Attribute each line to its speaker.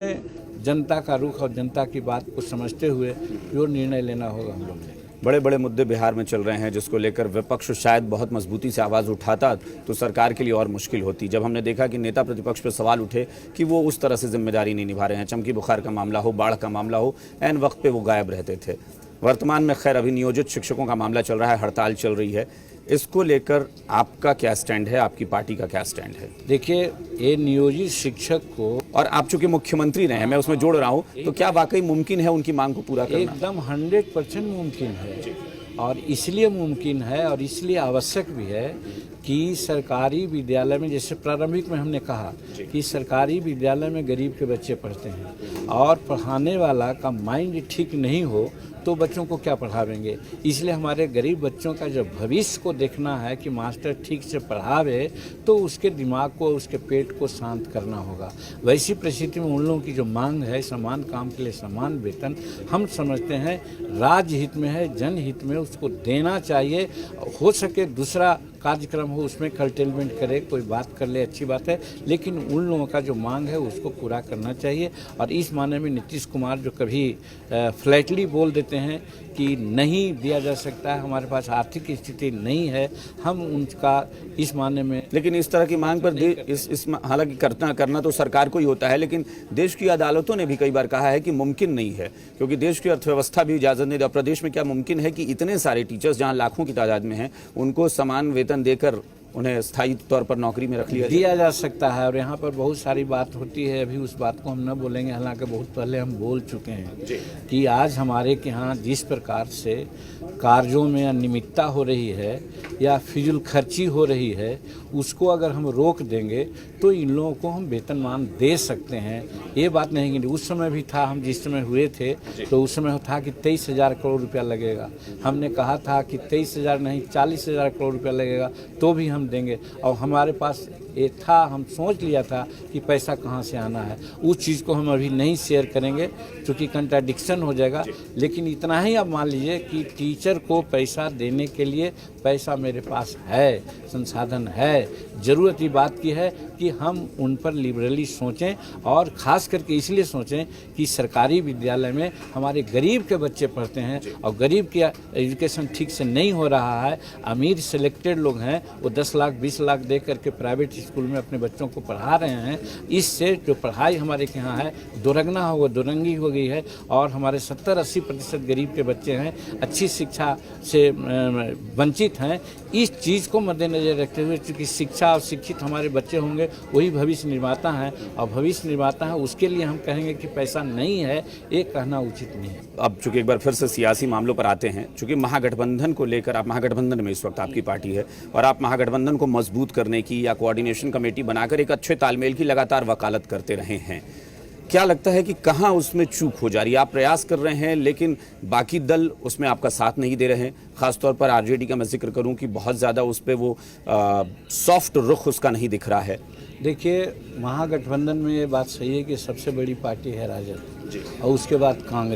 Speaker 1: जनता का रुख और जनता की बात को समझते हुए जो निर्णय लेना होगा हम लोग लेंगे।
Speaker 2: बड़े बड़े मुद्दे बिहार में चल रहे हैं जिसको लेकर विपक्ष शायद बहुत मजबूती से आवाज़ उठाता तो सरकार के लिए और मुश्किल होती। जब हमने देखा कि नेता प्रतिपक्ष पर सवाल उठे कि वो उस तरह से जिम्मेदारी नहीं निभा रहे हैं, चमकी बुखार का मामला हो, बाढ़ का मामला हो, ऐन वक्त पे वो गायब रहते थे। वर्तमान में खैर अभी नियोजित शिक्षकों का मामला चल रहा है, हड़ताल चल रही है, इसको लेकर आपका क्या स्टैंड है, आपकी पार्टी का क्या स्टैंड है?
Speaker 1: देखिए, ये नियोजित शिक्षक को,
Speaker 2: और आप चूंकि मुख्यमंत्री रहे हैं, मैं उसमें जोड़ रहा हूँ, तो क्या वाकई मुमकिन है उनकी मांग को पूरा करना?
Speaker 1: एकदम 100% मुमकिन है और इसलिए मुमकिन है और इसलिए आवश्यक भी है कि सरकारी विद्यालय में, जैसे प्रारंभिक में हमने कहा कि सरकारी विद्यालय में गरीब के बच्चे पढ़ते हैं और पढ़ाने वाला का माइंड ठीक नहीं हो तो बच्चों को क्या पढ़ावेंगे। इसलिए हमारे गरीब बच्चों का जब भविष्य को देखना है कि मास्टर ठीक से पढ़ावे तो उसके दिमाग को, उसके पेट को शांत करना होगा। वैसी परिस्थिति में उन लोगों की जो मांग है समान काम के लिए समान वेतन, हम समझते हैं राज्य हित में है, जनहित में, उसको देना चाहिए। हो सके दूसरा कार्यक्रम हो उसमें कर्टेलमेंट करे, कोई बात कर ले, अच्छी बात है, लेकिन उन लोगों का जो मांग है उसको पूरा करना चाहिए। और इस माने में नीतीश कुमार जो कभी फ्लैटली बोल देते हैं कि नहीं दिया जा सकता है, हमारे पास आर्थिक स्थिति नहीं है, हम उनका इस माने में,
Speaker 2: लेकिन इस तरह की मांग पर हालांकि करना तो सरकार को ही होता है, लेकिन देश की अदालतों ने भी कई बार कहा है कि मुमकिन नहीं है, क्योंकि देश की अर्थव्यवस्था भी इजाजत नहीं देती। प्रदेश में क्या मुमकिन है कि इतने सारे टीचर्स जहां लाखों की तादाद में हैं उनको समान वेतन देकर उन्हें स्थायी तौर पर नौकरी में रख
Speaker 1: दिया जा सकता है? और यहाँ पर बहुत सारी बात होती है, अभी उस बात को हम न बोलेंगे, हालांकि बहुत पहले हम बोल चुके हैं कि आज हमारे के यहाँ जिस प्रकार से कार्यों में अनियमितता हो रही है या फिजूल खर्ची हो रही है, उसको अगर हम रोक देंगे तो इन लोगों को हम वेतनमान दे सकते हैं। ये बात नहीं कि उस समय भी था, हम जिस समय हुए थे तो उस समय था कि 23,000 करोड़ रुपया लगेगा। हमने कहा था कि 23,000 नहीं 40,000 करोड़ रुपया लगेगा तो भी हम देंगे। और हमारे पास ये था, हम सोच लिया था कि पैसा कहाँ से आना है। उस चीज़ को हम अभी नहीं शेयर करेंगे क्योंकि कंट्राडिक्शन हो जाएगा, लेकिन इतना ही आप मान लीजिए कि टीचर को पैसा देने के लिए पैसा मेरे पास है, संसाधन है। ज़रूरत ये बात की है कि हम उन पर लिबरली सोचें और ख़ास करके इसलिए सोचें कि सरकारी विद्यालय में हमारे गरीब के बच्चे पढ़ते हैं और गरीब की एजुकेशन ठीक से नहीं हो रहा है। अमीर सिलेक्टेड लोग हैं, वो 10 लाख 20 लाख दे करके प्राइवेट स्कूल में अपने बच्चों को पढ़ा रहे हैं। इससे जो पढ़ाई हमारे के यहाँ है दोरंगना हो, दोरंगी हो गई है और हमारे 70-80% गरीब के बच्चे हैं, अच्छी शिक्षा से वंचित हैं। इस चीज़ को मद्देनजर रखते हुए, चूँकि शिक्षा और शिक्षित हमारे बच्चे होंगे वही भविष्य निर्माता हैं और भविष्य निर्माता है, उसके लिए हम कहेंगे कि पैसा नहीं है, ये कहना उचित नहीं है।
Speaker 2: अब चूंकि एक बार फिर से सियासी मामलों पर आते हैं, चूंकि महागठबंधन को लेकर, आप महागठबंधन में इस वक्त आपकी पार्टी है और आप महागठबंधन को मजबूत करने की या कोऑर्डिनेशन कमेटी बनाकर एक अच्छे तालमेल की लगातार वकालत करते रहे हैं, क्या लगता है कि कहाँ उसमें चूक हो जा रही है? आप प्रयास कर रहे हैं लेकिन बाकी दल उसमें आपका साथ नहीं दे रहे हैं। खासतौर पर आरजेडी का मैं जिक्र करूं कि बहुत ज़्यादा उस पर वो सॉफ्ट रुख उसका नहीं दिख रहा है।
Speaker 1: देखिए, महागठबंधन में ये बात सही है कि सबसे बड़ी पार्टी है राजद और उसके बाद कांग्रेस।